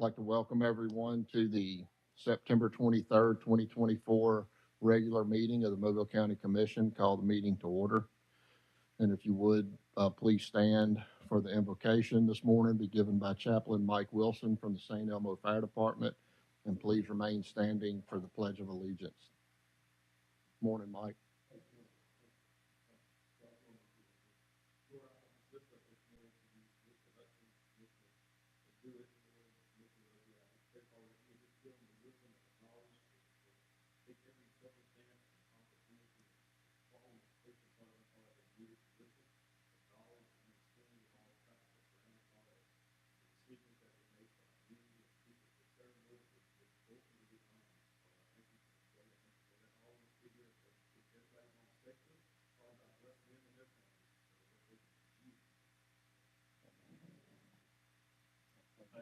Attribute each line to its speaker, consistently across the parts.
Speaker 1: I'd like to welcome everyone to the September 23rd, 2024 regular meeting of the Mobile County Commission. Call the meeting to order. And if you would, please stand for the invocation this morning, be given by Chaplain Mike Wilson from the St. Elmo Fire Department. And please remain standing for the Pledge of Allegiance. Morning, Mike.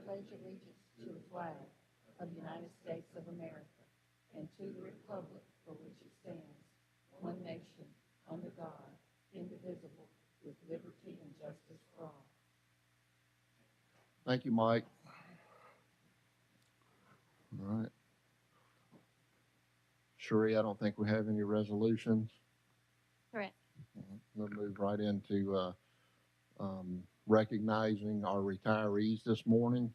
Speaker 2: Pledge allegiance to the flag of the United States of America and to the republic for which it stands, one nation, under God, indivisible, with liberty and justice for all.
Speaker 1: Thank you, Mike. All right. Sheree, I don't think we have any resolutions.
Speaker 3: Correct.
Speaker 1: We'll move right into recognizing our retirees this morning.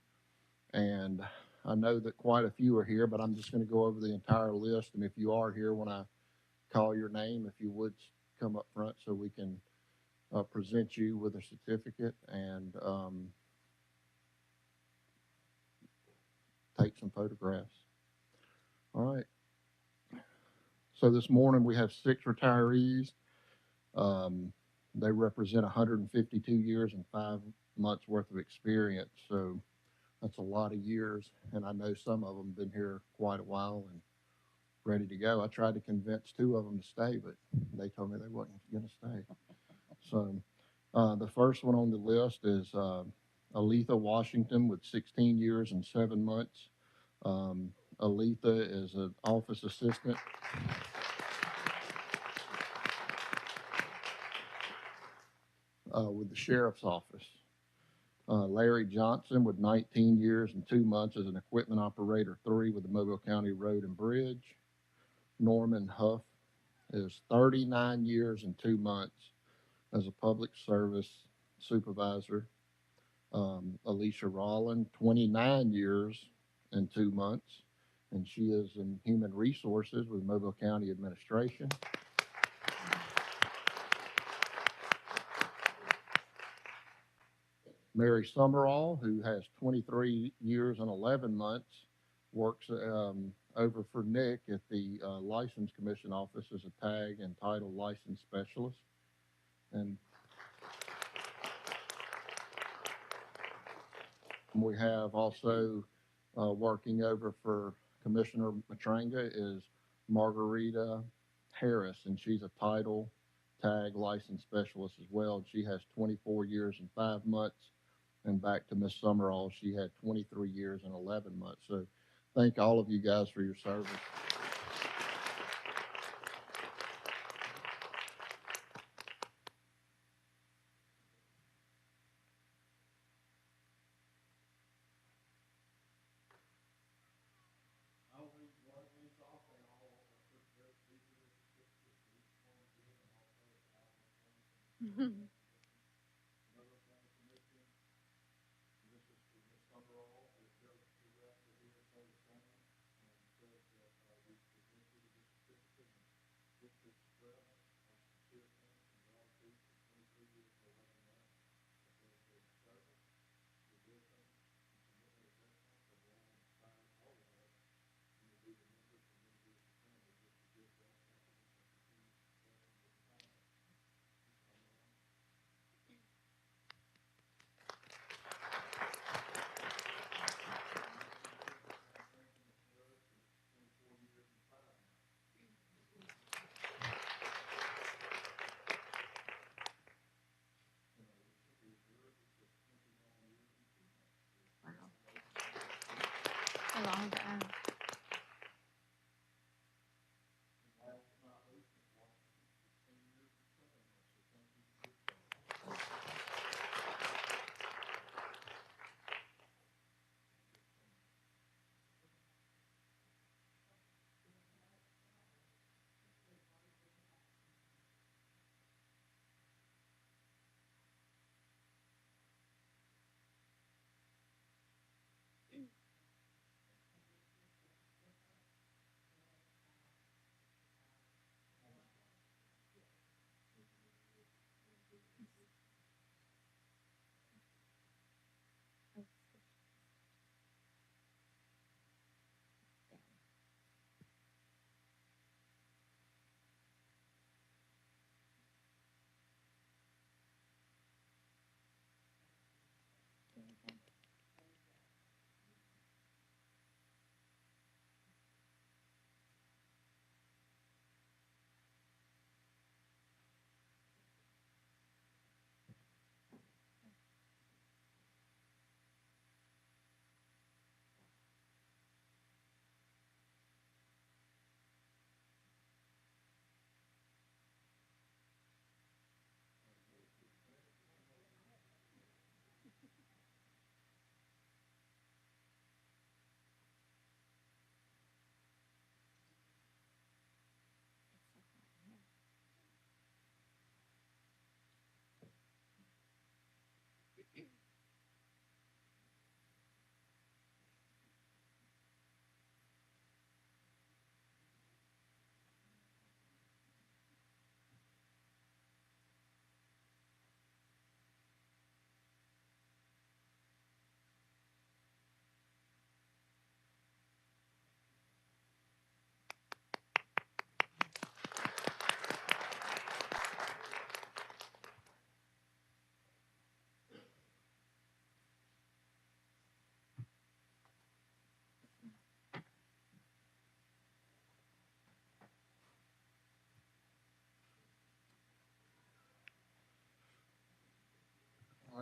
Speaker 1: And I know that quite a few are here, but I'm just going to go over the entire list. And if you are here when I call your name, if you would come up front so we can present you with a certificate and take some photographs. All right. So this morning we have 6 retirees. They represent 152 years and 5 months worth of experience. So that's a lot of years. And I know some of them have been here quite a while and ready to go. I tried to convince 2 of them to stay, but they told me they wasn't going to stay. So the first one on the list is Aletha Washington with 16 years and 7 months. Aletha is an office assistant. With the sheriff's office. Larry Johnson with 19 years and 2 months as an equipment operator 3 with the Mobile County Road and Bridge. Norman Huff is 39 years and 2 months as a public service supervisor. Alicia Rollin, 29 years and 2 months, and she is in human resources with Mobile County Administration. Mary Summerall, who has 23 years and 11 months, works over for Nick at the License Commission office as a tag and title license specialist. And we have also working over for Commissioner Matranga is Margarita Harris, and she's a title tag license specialist as well. She has 24 years and 5 months. And back to Miss Summerall, she had 23 years and 11 months. So thank all of you guys for your service.
Speaker 3: A long time.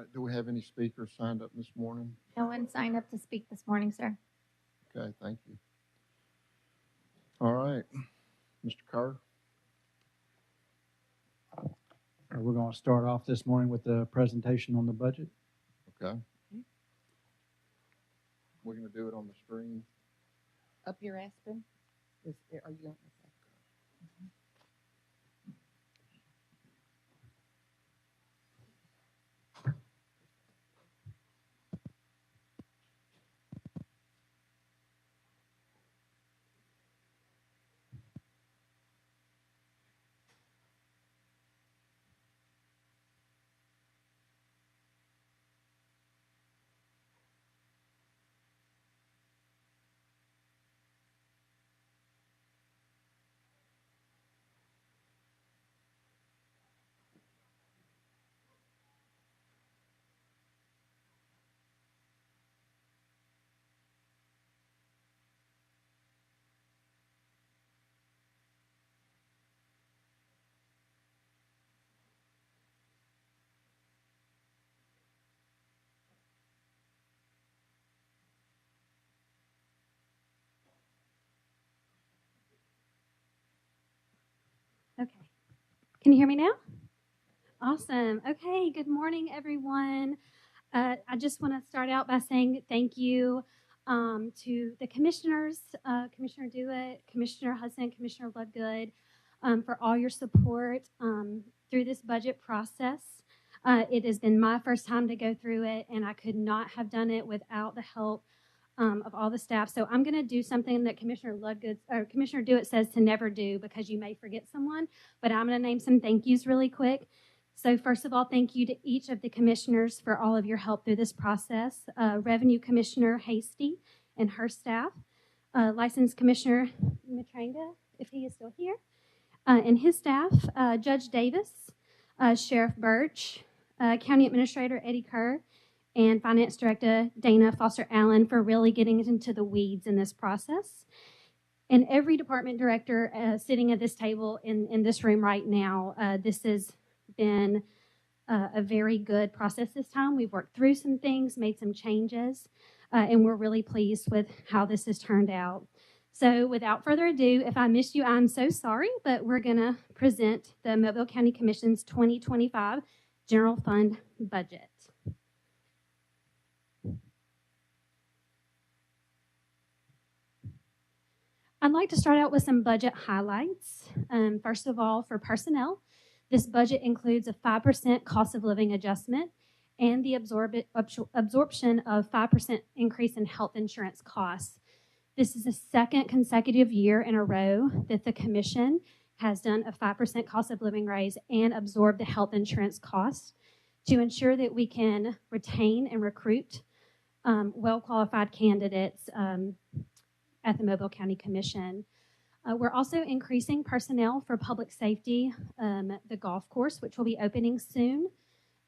Speaker 1: right, do we have any speakers signed up this morning?
Speaker 3: No one signed up to speak this morning, sir.
Speaker 1: Okay, thank you. All right, Mr. Carter.
Speaker 4: We're going to start off this morning with the presentation on the budget.
Speaker 1: Okay. We're going to do it on the screen.
Speaker 2: Up here, Aspen? Are you on?
Speaker 5: Okay. Can you hear me now? Awesome. Okay. Good morning, everyone. I just want to start out by saying thank you to the commissioners, Commissioner Dewitt, Commissioner Hudson, Commissioner Bloodgood, for all your support through this budget process. It has been my first time to go through it, and I could not have done it without the help of all the staff. So I'm going to do something that Commissioner Dewitt says to never do because you may forget someone, but I'm going to name some thank yous really quick. So first of all, thank you to each of the commissioners for all of your help through this process. Revenue Commissioner Hasty and her staff, Licensed Commissioner Matranga, if he is still here, and his staff, Judge Davis, Sheriff Birch, County Administrator Eddie Kerr, and Finance Director Dana Foster Allen for really getting into the weeds in this process. And every department director sitting at this table in this room right now, this has been a very good process this time. We've worked through some things, made some changes, and we're really pleased with how this has turned out. So without further ado, if I missed you, I'm so sorry, but we're going to present the Mobile County Commission's 2025 General Fund Budget. I'd like to start out with some budget highlights. First of all, for personnel, this budget includes a 5% cost of living adjustment and the absorption of 5% increase in health insurance costs. This is the second consecutive year in a row that the Commission has done a 5% cost of living raise and absorbed the health insurance costs to ensure that we can retain and recruit well-qualified candidates at the Mobile County Commission. We're also increasing personnel for public safety, the golf course, which will be opening soon,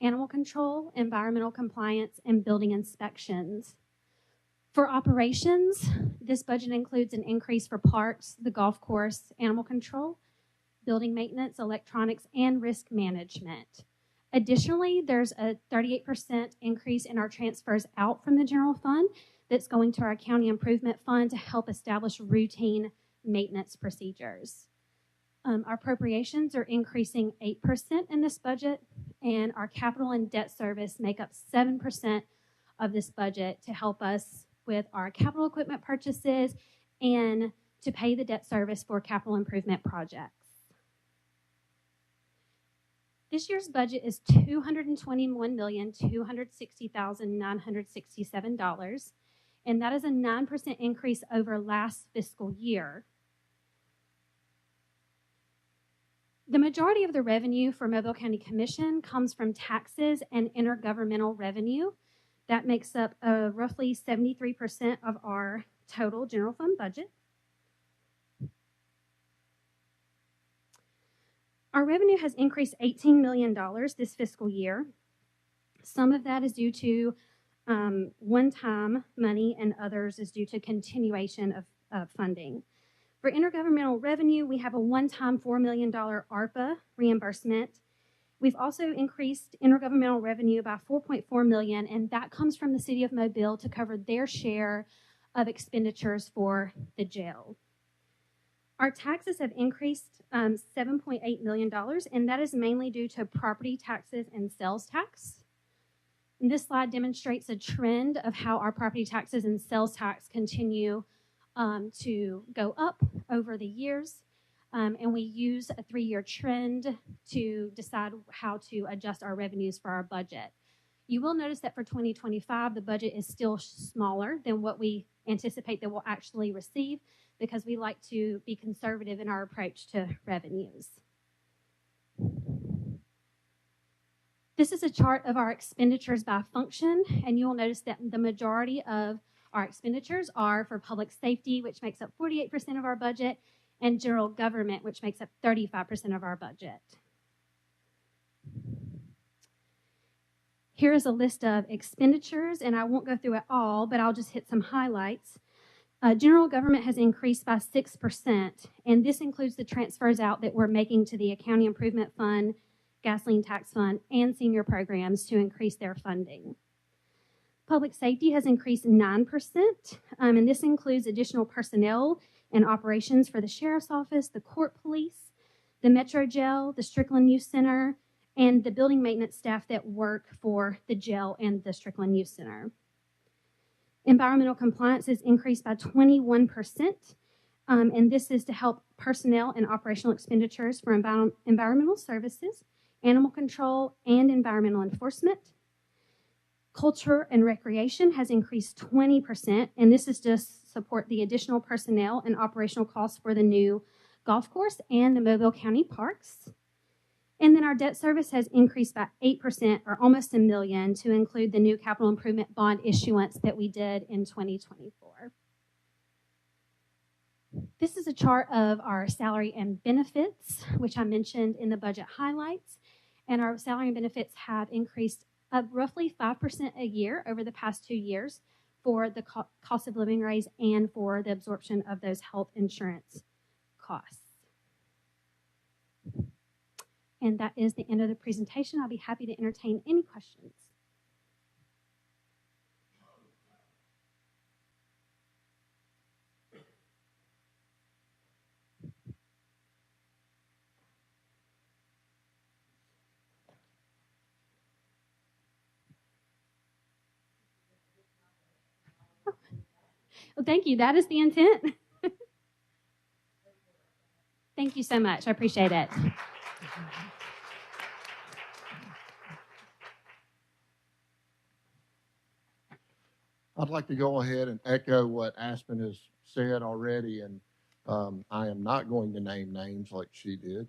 Speaker 5: animal control, environmental compliance, and building inspections. For operations, this budget includes an increase for parks, the golf course, animal control, building maintenance, electronics, and risk management. Additionally, there's a 38% increase in our transfers out from the general fund that's going to our county improvement fund to help establish routine maintenance procedures. Our appropriations are increasing 8% in this budget, and our capital and debt service make up 7% of this budget to help us with our capital equipment purchases and to pay the debt service for capital improvement projects. This year's budget is $221,260,967, and that is a 9% increase over last fiscal year. The majority of the revenue for Mobile County Commission comes from taxes and intergovernmental revenue. That makes up roughly 73% of our total general fund budget. Our revenue has increased $18 million this fiscal year. Some of that is due to one-time money, and others is due to continuation of funding. For intergovernmental revenue, we have a one-time $4 million ARPA reimbursement, We've also increased intergovernmental revenue by $4.4 million, and that comes from the city of Mobile to cover their share of expenditures for the jail. Our taxes have increased $7.8 million, and that is mainly due to property taxes and sales tax. And this slide demonstrates a trend of how our property taxes and sales tax continue to go up over the years. And we use a 3-year trend to decide how to adjust our revenues for our budget. You will notice that for 2025, the budget is still smaller than what we anticipate that we'll actually receive because we like to be conservative in our approach to revenues. This is a chart of our expenditures by function, and you will notice that the majority of our expenditures are for public safety, which makes up 48% of our budget, and general government, which makes up 35% of our budget. Here is a list of expenditures, and I won't go through it all, but I'll just hit some highlights. General government has increased by 6%, and this includes the transfers out that we're making to the County Improvement Fund, Gasoline Tax Fund, and senior programs to increase their funding. Public safety has increased 9%, and this includes additional personnel and operations for the Sheriff's Office, the Court Police, the Metro Jail, the Strickland Youth Center, and the building maintenance staff that work for the jail and the Strickland Youth Center. Environmental compliance has increased by 21%, and this is to help personnel and operational expenditures for environmental services, animal control, and environmental enforcement. Culture and recreation has increased 20%, and this is to support the additional personnel and operational costs for the new golf course and the Mobile County parks. And then our debt service has increased by 8%, or almost $1 million, to include the new capital improvement bond issuance that we did in 2024. This is a chart of our salary and benefits, which I mentioned in the budget highlights. And our salary and benefits have increased roughly 5% a year over the past 2 years for the cost of living raise and for the absorption of those health insurance costs. And that is the end of the presentation. I'll be happy to entertain any questions. Well, thank you. That is the intent. Thank you so much. I appreciate it.
Speaker 1: I'd like to go ahead and echo what Aspen has said already, and I am not going to name names like she did.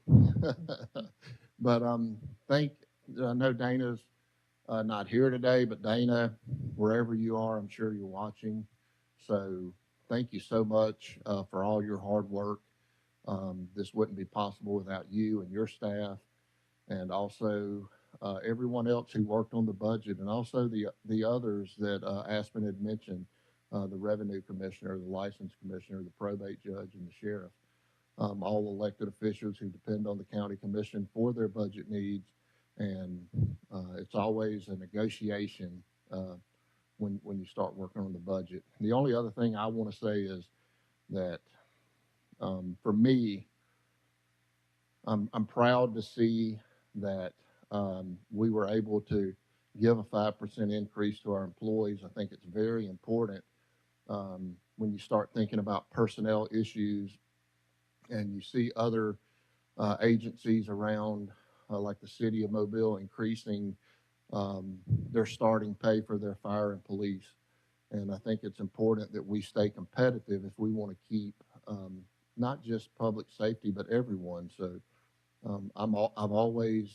Speaker 1: But I know Dana's not here today, but Dana, wherever you are, I'm sure you're watching. So thank you so much for all your hard work. This wouldn't be possible without you and your staff, and also everyone else who worked on the budget, and also the others that Aspen had mentioned, the revenue commissioner, the license commissioner, the probate judge, and the sheriff, all elected officials who depend on the county commission for their budget needs. And it's always a negotiation when you start working on the budget. The only other thing I want to say is that for me, I'm proud to see that we were able to give a 5% increase to our employees. I think it's very important when you start thinking about personnel issues and you see other agencies around, like the city of Mobile, increasing their starting pay for their fire and police. And I think it's important that we stay competitive if we want to keep not just public safety, but everyone. So I've always,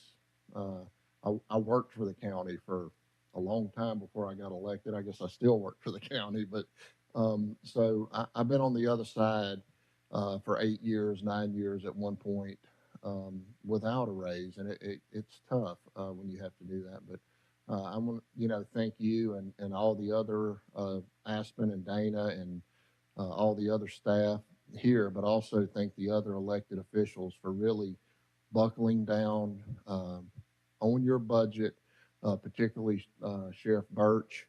Speaker 1: I worked for the county for a long time before I got elected. I guess I still work for the county, but so I've been on the other side for 8 years, 9 years at one point without a raise, and it's tough when you have to do that. But I want to, thank you and all the other Aspen and Dana and all the other staff here, but also thank the other elected officials for really buckling down on your budget, particularly Sheriff Birch,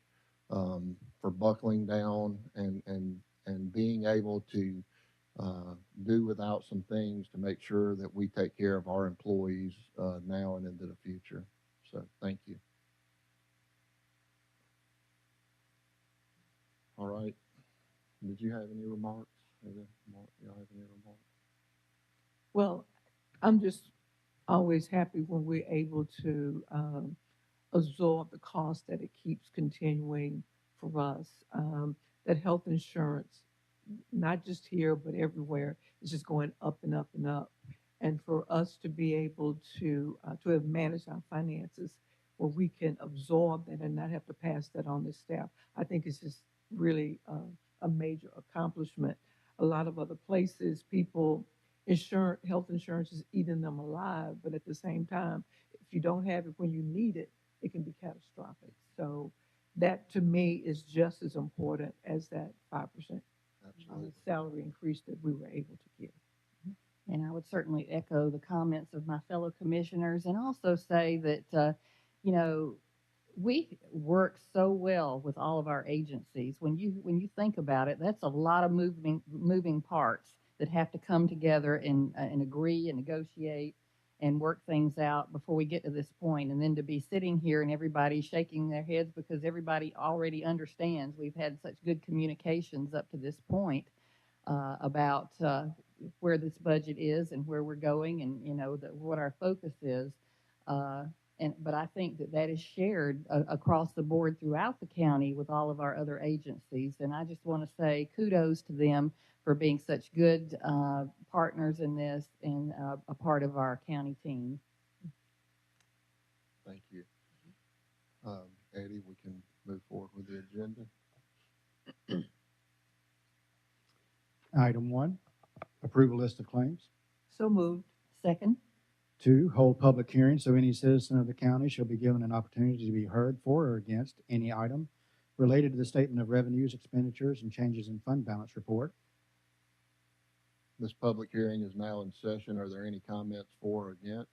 Speaker 1: for buckling down and being able to do without some things to make sure that we take care of our employees now and into the future. So thank you. All right. Did you have any remarks? Y'all have any remarks?
Speaker 6: Well, I'm just always happy when we're able to absorb the cost that it keeps continuing for us. That health insurance, not just here, but everywhere, is just going up and up and up. And for us to be able to have managed our finances where we can absorb that and not have to pass that on to staff, I think it's just really a major accomplishment. A lot of other places, people, health insurance is eating them alive, but at the same time, if you don't have it when you need it, it can be catastrophic. So that to me is just as important as that 5%
Speaker 1: Absolutely.
Speaker 6: salary increase that we were able to give.
Speaker 2: And I would certainly echo the comments of my fellow commissioners and also say that, you know, we work so well with all of our agencies. When you think about it, that's a lot of moving parts that have to come together and agree and negotiate and work things out before we get to this point. And then to be sitting here and everybody shaking their heads because everybody already understands. We've had such good communications up to this point about where this budget is and where we're going, and what our focus is. But I think that is shared across the board throughout the county with all of our other agencies. And I just want to say kudos to them for being such good partners in this and a part of our county team.
Speaker 1: Thank you. Eddie, we can move forward with the agenda.
Speaker 4: Item 1, approval list of claims.
Speaker 6: So moved.
Speaker 2: Second.
Speaker 4: 2, hold public hearing so any citizen of the county shall be given an opportunity to be heard for or against any item related to the statement of revenues, expenditures, and changes in fund balance report.
Speaker 1: This public hearing is now in session. Are there any comments for or against?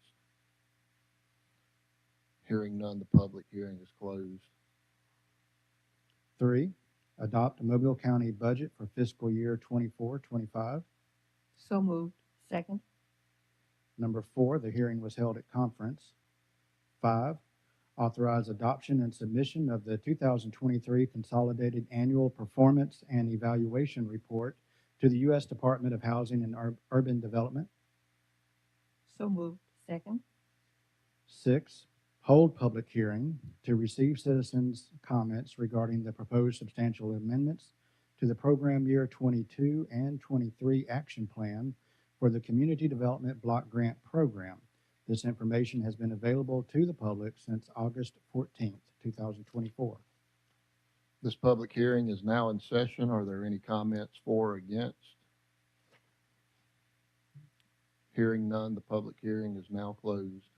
Speaker 1: Hearing none, the public hearing is closed.
Speaker 4: 3, adopt a Mobile County budget for fiscal year 24-25.
Speaker 6: So moved.
Speaker 2: Second.
Speaker 4: Number 4, the hearing was held at conference. 5, authorize adoption and submission of the 2023 Consolidated Annual Performance and Evaluation Report to the U.S. Department of Housing and Urban Development.
Speaker 6: So moved.
Speaker 2: Second.
Speaker 4: 6, hold public hearing to receive citizens' comments regarding the proposed substantial amendments to the program year 22 and 23 action plan for the Community Development Block Grant Program. This information has been available to the public since August 14th, 2024.
Speaker 1: This public hearing is now in session. Are there any comments for or against? Hearing none, the public hearing is now closed.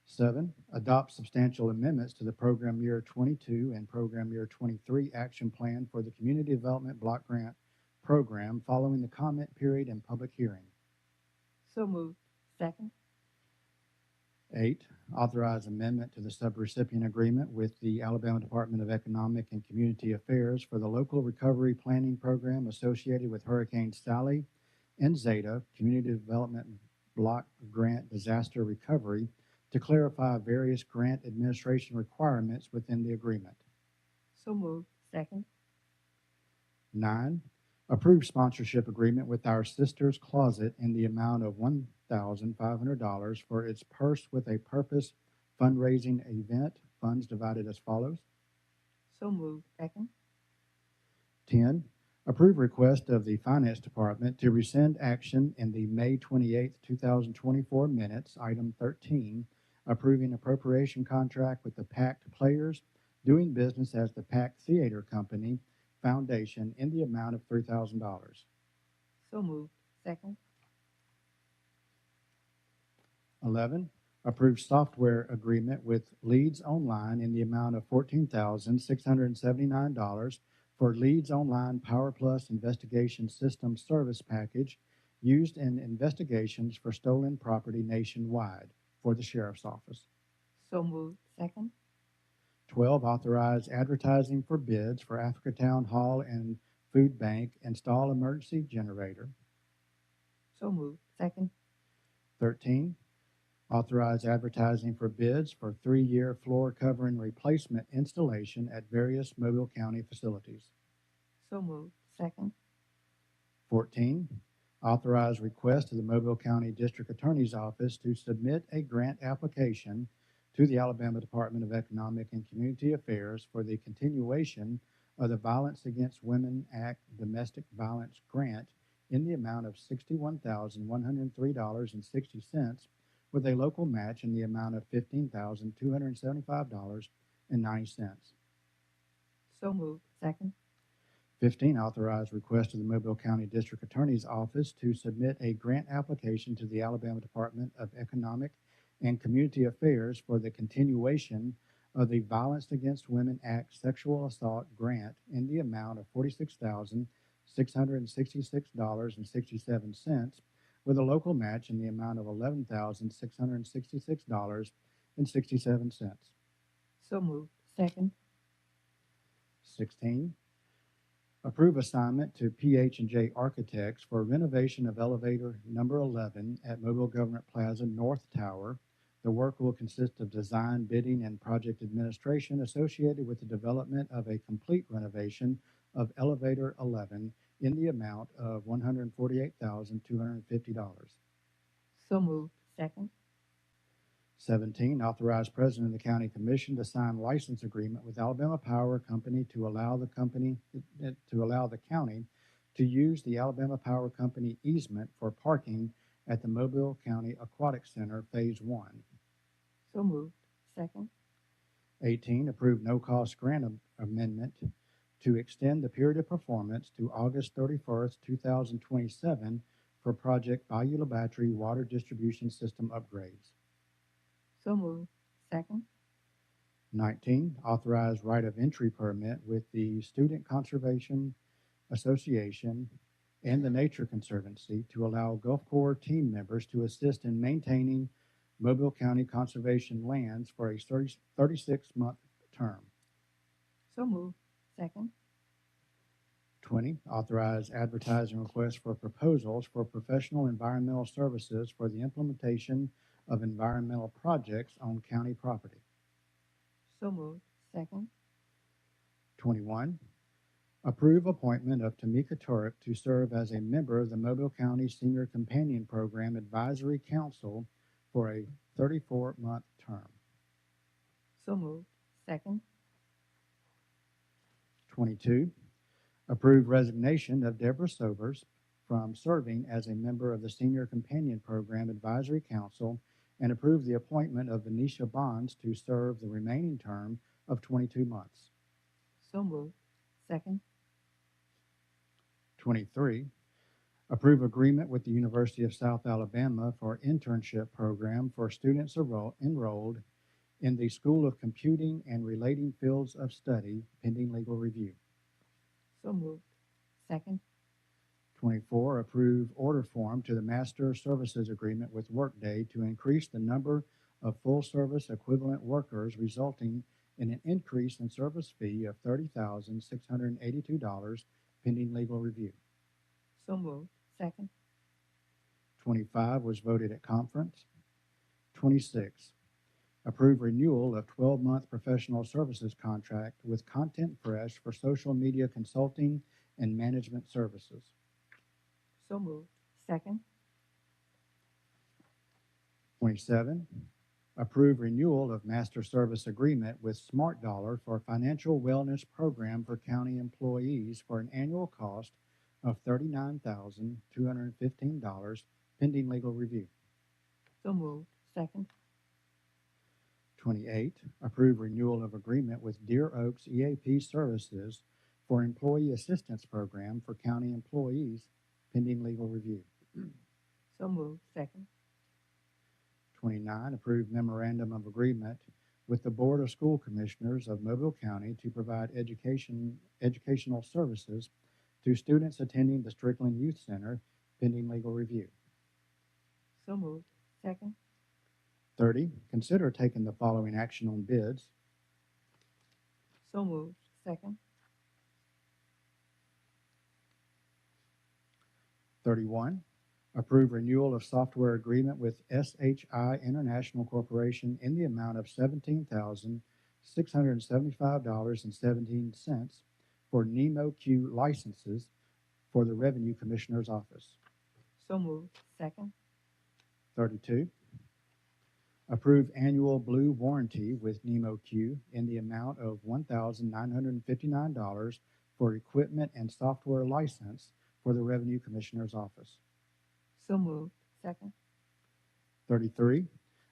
Speaker 4: 7, adopt substantial amendments to the program year 22 and program year 23 action plan for the Community Development Block Grant Program following the comment period and public hearing.
Speaker 6: So moved.
Speaker 2: Second.
Speaker 4: 8, authorize amendment to the subrecipient agreement with the Alabama Department of Economic and Community Affairs for the local recovery planning program associated with Hurricane Sally and Zeta Community Development Block Grant Disaster Recovery to clarify various grant administration requirements within the agreement.
Speaker 6: So moved.
Speaker 2: Second.
Speaker 4: 9, approve sponsorship agreement with our Sisters Closet in the amount of $1,500 for its Purse with a Purpose fundraising event. Funds divided as follows.
Speaker 6: So moved.
Speaker 2: Second.
Speaker 4: 10, approve request of the Finance Department to rescind action in the May 28, 2024 minutes, item 13, approving appropriation contract with the Pact Players doing business as the Pact Theater Company Foundation in the amount of $3,000.
Speaker 6: So moved.
Speaker 2: Second.
Speaker 4: 11, approve software agreement with Leads Online in the amount of $14,679 for Leads Online Power Plus Investigation System Service Package used in investigations for stolen property nationwide for the Sheriff's Office.
Speaker 6: So moved.
Speaker 2: Second.
Speaker 4: 12, authorize advertising for bids for Africa Town Hall and Food Bank install emergency generator.
Speaker 6: So moved.
Speaker 2: Second.
Speaker 4: 13, authorize advertising for bids for 3-year floor covering replacement installation at various Mobile County facilities.
Speaker 6: So moved.
Speaker 2: Second.
Speaker 4: 14, authorize request to the Mobile County District Attorney's Office to submit a grant application to the Alabama Department of Economic and Community Affairs for the continuation of the Violence Against Women Act Domestic Violence Grant in the amount of $61,103.60 with a local match in the amount of $15,275.90.
Speaker 6: So moved.
Speaker 2: Second.
Speaker 4: 15, authorize request to the Mobile County District Attorney's Office to submit a grant application to the Alabama Department of Economic and Community Affairs for the continuation of the Violence Against Women Act Sexual Assault Grant in the amount of $46,666.67 with a local match in the amount of $11,666.67.
Speaker 6: So moved.
Speaker 2: Second.
Speaker 4: 16, approve assignment to PH&J Architects for renovation of elevator number 11 at Mobile Government Plaza North Tower. The work will consist of design, bidding, and project administration associated with the development of a complete renovation of elevator 11 in the amount of $148,250.
Speaker 6: So moved.
Speaker 2: Second.
Speaker 4: 17, authorize President of the County Commission to sign license agreement with Alabama Power Company to allow the county to use the Alabama Power Company easement for parking at the Mobile County Aquatic Center Phase 1.
Speaker 6: So moved.
Speaker 2: Second.
Speaker 4: 18, approve no-cost grant amendment to extend the period of performance to August 31st, 2027 for Project Bayou Battery Water Distribution System upgrades.
Speaker 6: So moved.
Speaker 2: Second.
Speaker 4: 19, authorize right of entry permit with the Student Conservation Association and the Nature Conservancy to allow Gulf Corps team members to assist in maintaining Mobile County conservation lands for a 36-month term.
Speaker 6: So moved.
Speaker 2: Second.
Speaker 4: 20, authorize advertising requests for proposals for professional environmental services for the implementation of environmental projects on county property.
Speaker 6: So moved.
Speaker 2: Second.
Speaker 4: 21, approve appointment of Tamika Turek to serve as a member of the Mobile County Senior Companion Program Advisory Council for a 34-month term.
Speaker 6: So moved.
Speaker 2: Second.
Speaker 4: 22, approve resignation of Deborah Sobers from serving as a member of the Senior Companion Program Advisory Council and approve the appointment of Venetia Bonds to serve the remaining term of 22 months.
Speaker 6: So moved.
Speaker 2: Second.
Speaker 4: 23, approve agreement with the University of South Alabama for internship program for students enrolled in the School of Computing and Relating Fields of Study pending legal review.
Speaker 6: So moved.
Speaker 2: Second.
Speaker 4: 24, approve order form to the Master Services Agreement with Workday to increase the number of full-service equivalent workers, resulting in an increase in service fee of $30,682 pending legal review.
Speaker 6: So moved.
Speaker 2: Second.
Speaker 4: 25 was voted at conference. 26, approve renewal of 12-month professional services contract with Content Fresh for social media consulting and management services.
Speaker 6: So moved.
Speaker 2: Second.
Speaker 4: 27, approve renewal of master service agreement with Smart Dollar for financial wellness program for county employees for an annual cost of $39,215 pending legal review.
Speaker 6: So moved.
Speaker 2: Second.
Speaker 4: 28, approve renewal of agreement with Deer Oaks EAP Services for employee assistance program for county employees pending legal review.
Speaker 6: So moved.
Speaker 2: Second.
Speaker 4: 29, approve memorandum of agreement with the Board of School Commissioners of Mobile County to provide educational services to students attending the Strickland Youth Center pending legal review.
Speaker 6: So moved.
Speaker 2: Second.
Speaker 4: 30, consider taking the following action on bids.
Speaker 6: So moved.
Speaker 2: Second.
Speaker 4: 31, approve renewal of software agreement with SHI International Corporation in the amount of $17,675.17 for NemoQ licenses for the Revenue Commissioner's Office.
Speaker 6: So moved.
Speaker 2: Second.
Speaker 4: 32, approve annual Blue warranty with NemoQ in the amount of $1,959 for equipment and software license for the Revenue Commissioner's Office.
Speaker 6: So moved.
Speaker 2: Second.
Speaker 4: 33,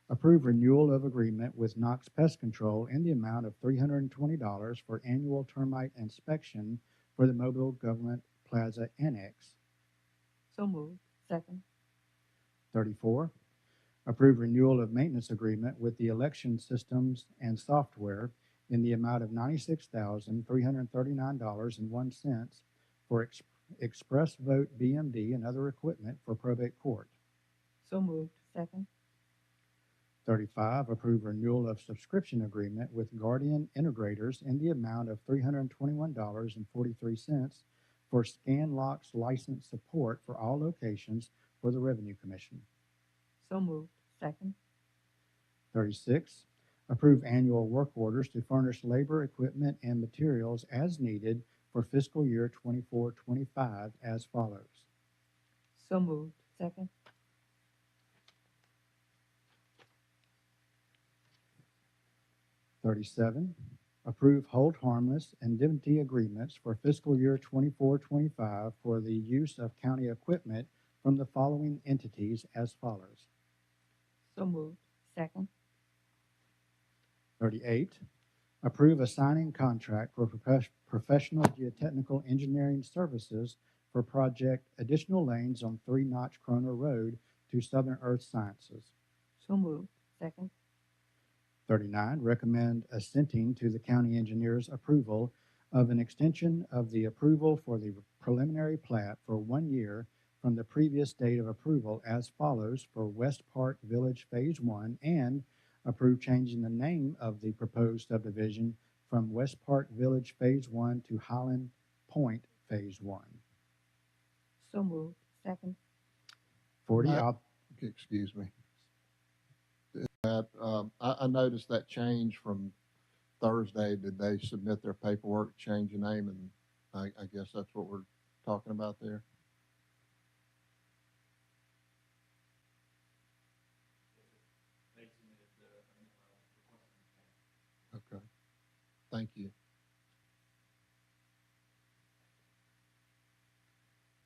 Speaker 4: approve renewal of agreement with Knox Pest Control in the amount of $320 for annual termite inspection for the Mobile Government Plaza Annex.
Speaker 6: So moved.
Speaker 2: Second.
Speaker 4: 34, approve renewal of maintenance agreement with the election systems and software in the amount of $96,339.01 for Express Vote BMD and other equipment for probate court.
Speaker 6: So moved.
Speaker 2: Second.
Speaker 4: 35, approve renewal of subscription agreement with Guardian Integrators in the amount of $321.43 for ScanLock's license support for all locations for the Revenue Commission.
Speaker 6: So moved.
Speaker 2: Second.
Speaker 4: 36, approve annual work orders to furnish labor, equipment, and materials as needed for fiscal year 24-25 as follows.
Speaker 6: So moved.
Speaker 2: Second.
Speaker 4: 37, approve hold harmless indemnity agreements for fiscal year 24-25 for the use of county equipment from the following entities as follows.
Speaker 6: So moved.
Speaker 2: Second.
Speaker 4: 38, approve a signing contract for professional geotechnical engineering services for project additional lanes on 3 Notch Kroner Road to Southern Earth Sciences.
Speaker 6: So moved.
Speaker 2: Second.
Speaker 4: 39, recommend assenting to the county engineer's approval of an extension of the approval for the preliminary plat for 1 year from the previous date of approval as follows for West Park Village Phase 1, and approve changing the name of the proposed subdivision from West Park Village Phase 1 to Highland Point Phase 1.
Speaker 6: So moved.
Speaker 2: Second.
Speaker 4: 40,
Speaker 1: Excuse me. I noticed that change from Thursday. Did they submit their paperwork, change the name, and I guess that's what we're talking about there? Okay. Thank you.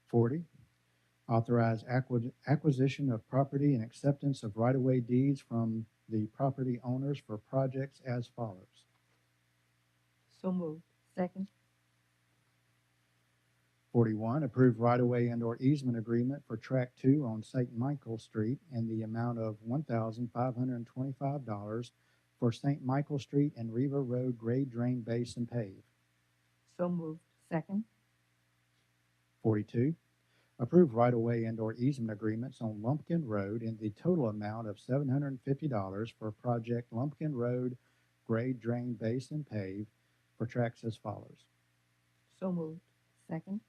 Speaker 4: 40, authorize acquisition of property and acceptance of right-of-way deeds from the property owners for projects as follows.
Speaker 6: So moved.
Speaker 2: Second.
Speaker 4: 41, approve right-of-way and/or easement agreement for Track 2 on St. Michael Street in the amount of $1,525 for St. Michael Street and Riva Road grade drain base and pave.
Speaker 6: So moved.
Speaker 2: Second.
Speaker 4: 42, approve right-of-way and/or easement agreements on Lumpkin Road in the total amount of $750 for project Lumpkin Road grade drain base and pave for tracks as follows.
Speaker 6: So moved.
Speaker 2: Second.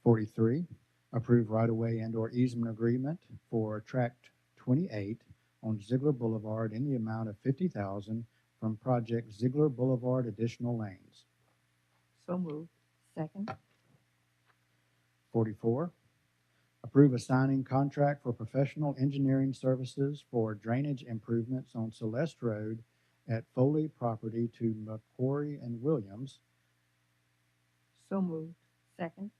Speaker 4: 43, approve right-of-way and/or easement agreement for tract 28 on Ziegler Boulevard in the amount of $50,000 from project Ziegler Boulevard additional lanes.
Speaker 6: So moved.
Speaker 2: Second.
Speaker 4: 44, approve a signing contract for professional engineering services for drainage improvements on Celeste Road at Foley property to McQuarrie and Williams.
Speaker 6: So moved.
Speaker 2: Second.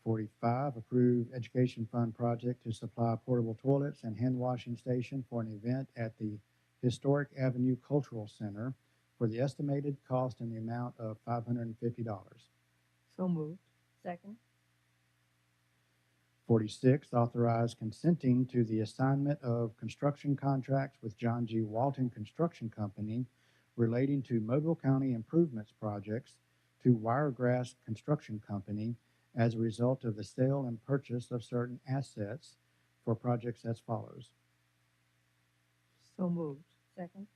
Speaker 4: 45, approve education fund project to supply portable toilets and hand washing station for an event at the Historic Avenue Cultural Center for the estimated cost in the amount of $550.
Speaker 6: So moved.
Speaker 2: Second.
Speaker 4: 46, authorize consenting to the assignment of construction contracts with John G. Walton Construction Company relating to Mobile County improvements projects to Wiregrass Construction Company as a result of the sale and purchase of certain assets for projects as follows.
Speaker 6: So moved.
Speaker 2: Second.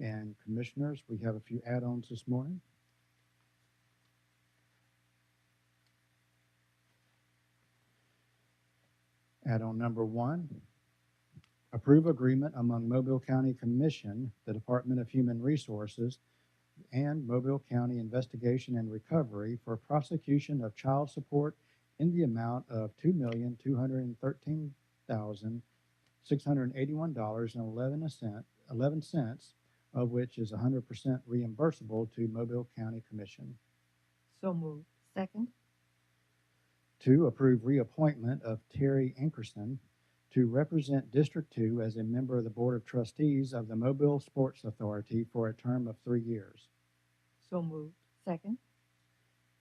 Speaker 4: And Commissioners, we have a few add-ons this morning. Add-on number 1, approve agreement among Mobile County Commission, the Department of Human Resources, and Mobile County Investigation and Recovery for prosecution of child support in the amount of $2,213,681.11, of which is 100% reimbursable to Mobile County Commission.
Speaker 6: So moved.
Speaker 2: Second.
Speaker 4: 2, approve reappointment of Terry Ankerson to represent District 2 as a member of the Board of Trustees of the Mobile Sports Authority for a term of 3 years.
Speaker 6: So moved.
Speaker 2: Second.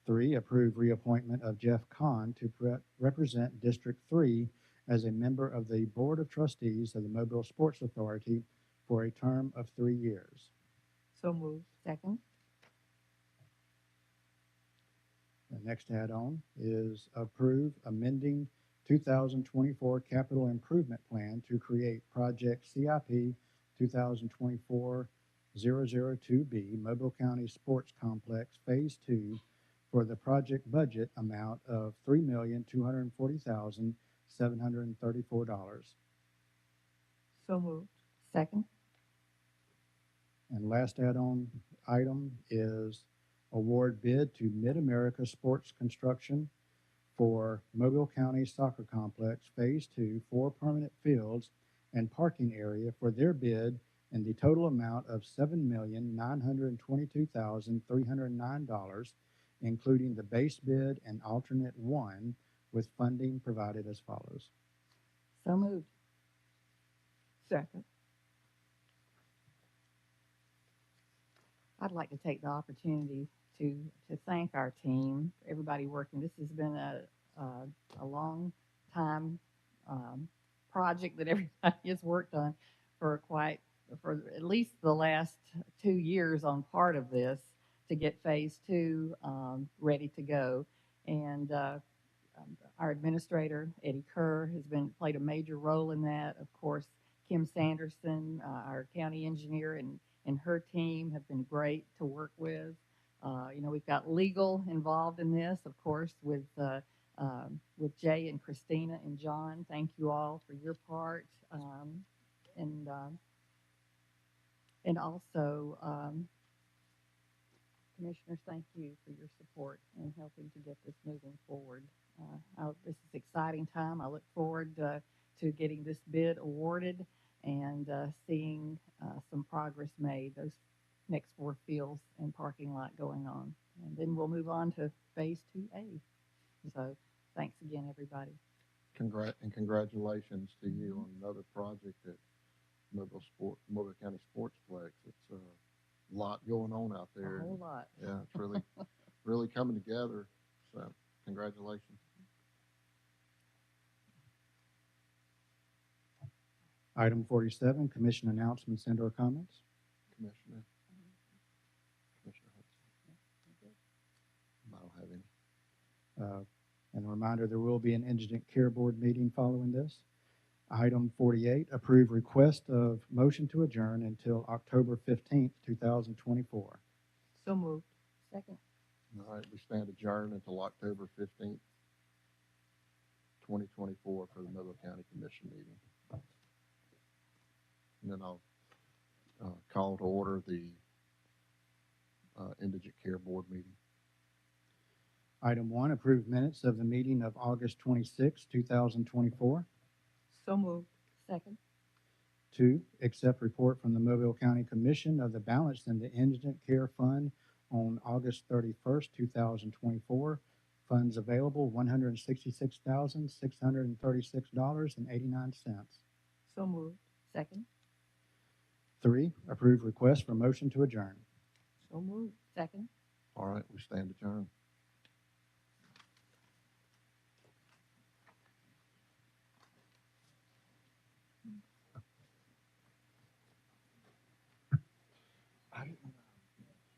Speaker 4: 3, approve reappointment of Jeff Kahn to represent District 3 as a member of the Board of Trustees of the Mobile Sports Authority for a term of 3 years.
Speaker 6: So moved.
Speaker 2: Second.
Speaker 4: The next add-on is approve amending 2024 capital improvement plan to create project CIP 2024-002B Mobile County Sports Complex Phase 2 for the project budget amount of $3,240,734.
Speaker 6: So moved.
Speaker 2: Second.
Speaker 4: And last add-on item is award bid to Mid-America Sports Construction for Mobile County Soccer Complex Phase 2 for permanent fields and parking area for their bid in the total amount of $7,922,309, including the base bid and alternate 1, with funding provided as follows.
Speaker 2: So moved.
Speaker 6: Second.
Speaker 2: I'd like to take the opportunity to thank our team, everybody working. This has been a long time project that everybody has worked on for at least the last 2 years on part of this to get phase 2 ready to go. And our administrator, Eddie Kerr, has played a major role in that. Of course, Kim Sanderson, our county engineer, and her team have been great to work with. We've got legal involved in this, of course, with Jay and Christina and John. Thank you all for your part, and also commissioners, thank you for your support in helping to get this moving forward. This is an exciting time. I look forward to getting this bid awarded and seeing some progress made. Those next 4 fields and parking lot going on. And then we'll move on to phase 2A. So thanks again, everybody.
Speaker 1: Congratulations to you on another project at Mobile County Sportsplex. It's a lot going on out there.
Speaker 2: A whole lot.
Speaker 1: Yeah, it's really, really coming together. So congratulations.
Speaker 4: Item 47, Commission announcements and/or comments.
Speaker 1: Commissioner Hudson. I don't have any.
Speaker 4: And a reminder, there will be an Indigent Care Board meeting following this. Item 48, approve request of motion to adjourn until October 15th, 2024.
Speaker 6: So moved.
Speaker 2: Second.
Speaker 1: All right, we stand adjourned until October 15th, 2024 for the Mobile County Commission meeting. And then I'll call to order the Indigent Care Board meeting.
Speaker 4: Item 1, approve minutes of the meeting of August 26, 2024.
Speaker 6: So moved.
Speaker 2: Second.
Speaker 4: 2, accept report from the Mobile County Commission of the balance in the Indigent Care Fund on August 31st, 2024. Funds available, $166,636.89.
Speaker 6: So moved.
Speaker 2: Second.
Speaker 4: 3, approve request for motion to adjourn.
Speaker 6: So moved.
Speaker 2: Second.
Speaker 1: All right, we stand adjourned.